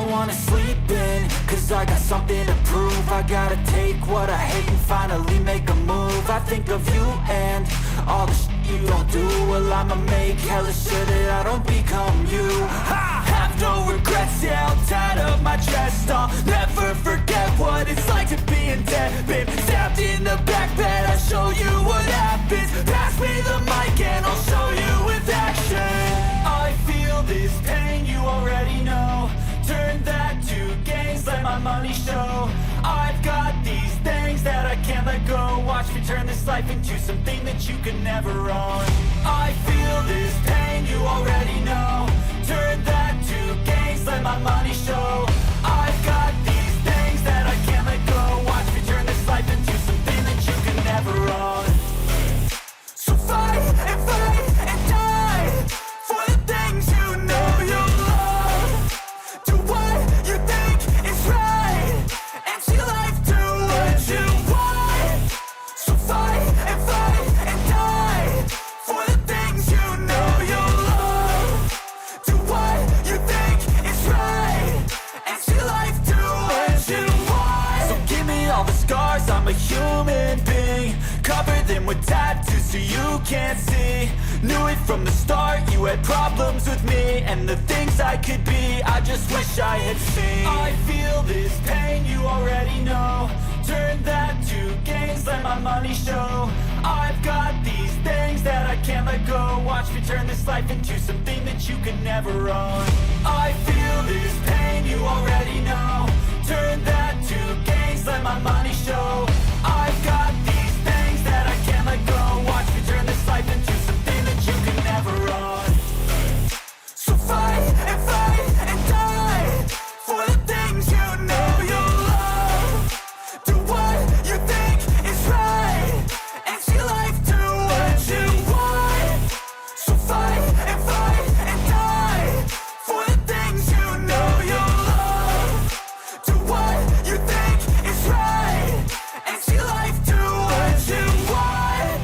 don't wanna sleep in, cause I got something to prove. I gotta take what I hate and finally make a move. I think of you and all the shit you don't do. Well, I'ma make hella sure that I don't become you. I have no regrets, yeah, I'll tie up my chest. I'll never forget what it's like to be in debt. Been stabbed in the back bed, I'll show you what happens. Pass me the mic and I'll show you with action. I feel this pain, you already know. Turn that to gains, let my money show. I've got these things that I can't let go. Watch me turn this life into something that you could never own. I feel this pain, you already know. Turn that to gains, let my money show. I've got these things that I can't let go. Watch me turn this life into something that you could never own. So fight and die for the things you know you love. Do what you think is right, and see life do what you want. So fight and die for the things you know you love. Do what you think is right, and see life do what you want. So give me all the scars, I'm a human being. Cover them with tattoos so you can't see. Knew it from the start, you had problems with me and the things I could be, I just wish I had seen. I feel this pain, you already know. Turn that to gains, let my money show. I've got these things that I can't let go. Watch me turn this life into something that you could never own. I feel this pain, you already know. Turn that to gains, let my money show. I've got these things that I can't let go. Watch me turn this life into something that you could never own. So fight and die for the things you know you love. Do what you think is right, and see life do what you want. So fight and die for the things you know you love. Do what you think is right, and see life do what you want.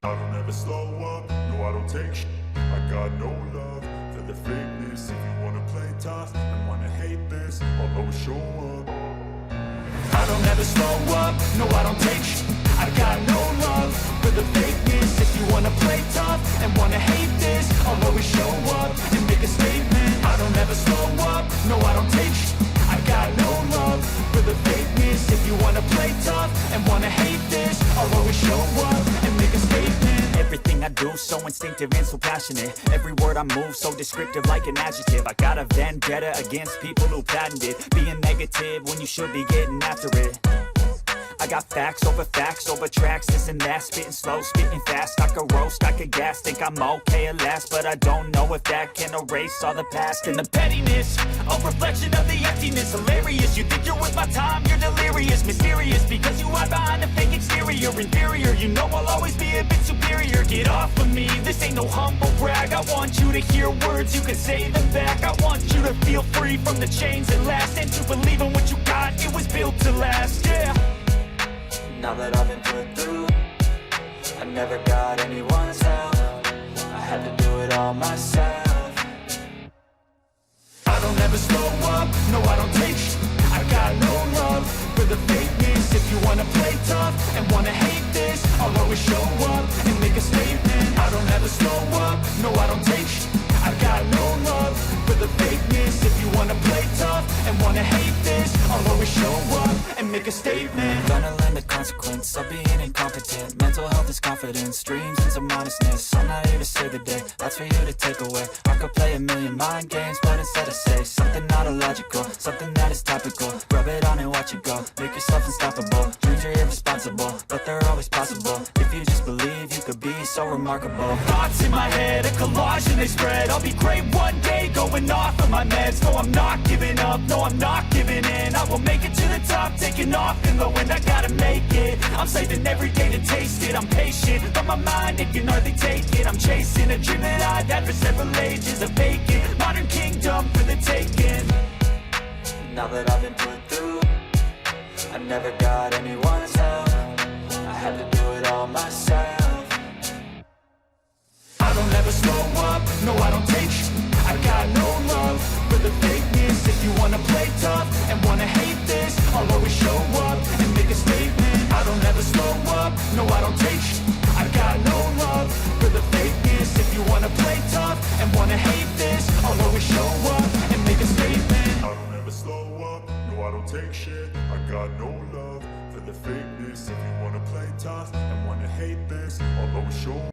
I don't ever slow up, no I don't take shit. I got no love for the fakeness. If you wanna play tough and wanna hate this, I'll always show up. I don't ever slow up, no I don't take shit. I got no love for the fakeness. If you wanna play tough and wanna hate this, I'll always show up and make a statement. I don't ever slow up, no I don't take shit. I got no love for the fakeness. If you wanna play tough and wanna hate this, I'll always show up and make a statement. Everything I do so instinctive and so passionate. Every word I move so descriptive like an adjective. I got a vendetta against people who patented being negative when you should be getting after it. I got facts over tracks, this and that. Spitting slow, spitting fast, I could roast, I could gas. Think I'm okay at last, but I don't know if that can erase all the past. And the pettiness, a reflection of the emptiness. Hilarious, you think you're worth my time, you're delirious. Mysterious, because you hide behind a fake exterior. Inferior, you know I'll always be a bit superior. Get off of me, this ain't no humble brag. I want you to hear words, you can say them back. I want you to feel free from the chains that last, and to believe in what you got, it was built to last, yeah. Now that I've been put through, I never got anyone's help. I had to do it all myself. I don't ever slow up, no I don't take shit. I got no love for the fakeness. If you wanna play tough and wanna hate this, I'll always show up and make a statement. I don't ever slow up, no I don't take shit. I got no love for the fakeness. If you wanna play tough and wanna hate this, I'll always show up and make a statement. Gonna learn the consequence of being incompetent. Mental health is confidence, dreams and some honestness. I'm not here to save the day, that's for you to take away. I could play a million mind games, but instead I say something not illogical, something that is topical. Rub it on and watch it go, make yourself unstoppable. Dreams are irresponsible, but they're always possible. If you just believe, you could be so remarkable. Thoughts in my head, a collage and they spread. I'll be great one day, going off of my meds. No, I'm not giving up, no, I'm not giving in. I will make it to the top, taking off in the wind. I gotta make it, I'm saving every day to taste it. I'm patient, but my mind, it can hardly take it. I'm chasing a dream that I've had for several ages. A vacant, modern kingdom for the taking. Now that I've been put through, I never got anyone's help. I had to do it all myself. slow up, no I don't take sh**. I got no love for the fakeness. If you wanna play tough and wanna hate this, I'll always show up and make a statement. I don't ever slow up, no I don't take sh**. I got no love for the fakeness. If you wanna play tough and wanna hate this, I'll always show up and make a statement. I don't ever slow up, no I don't take shit. I got no love for the fakeness. If you wanna play tough and wanna hate this, I'll always show up.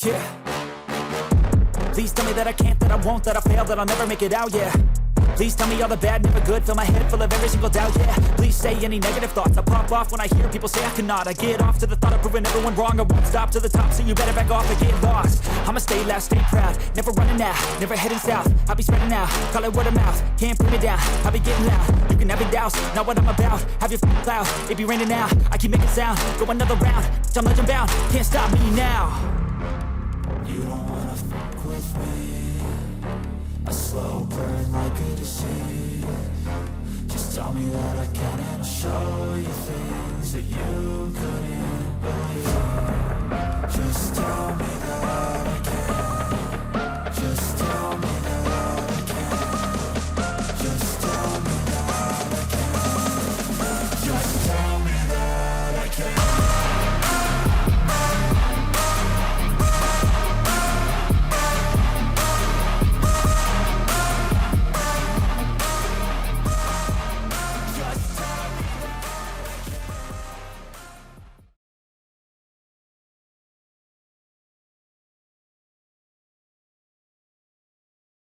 Yeah. Please tell me that I can't, that I won't, that I fail, that I'll never make it out, yeah. Please tell me all the bad, never good, fill my head full of every single doubt, yeah. Please say any negative thoughts, I pop off when I hear people say I cannot. I get off to the thought of proving everyone wrong, I won't stop to the top, so you better back off and get lost. I'ma stay loud, stay proud, never running out, never heading south. I'll be spreading out, call it word of mouth, can't put me down, I'll be getting loud. You can have it douse, not what I'm about, have your f***ing cloud, it be raining now. I keep making sound, go another round, I'm legend bound, can't stop me now. You don't wanna fuck with me, a slow burn like a disease. Just tell me that I can and I'll show you things that you couldn't believe.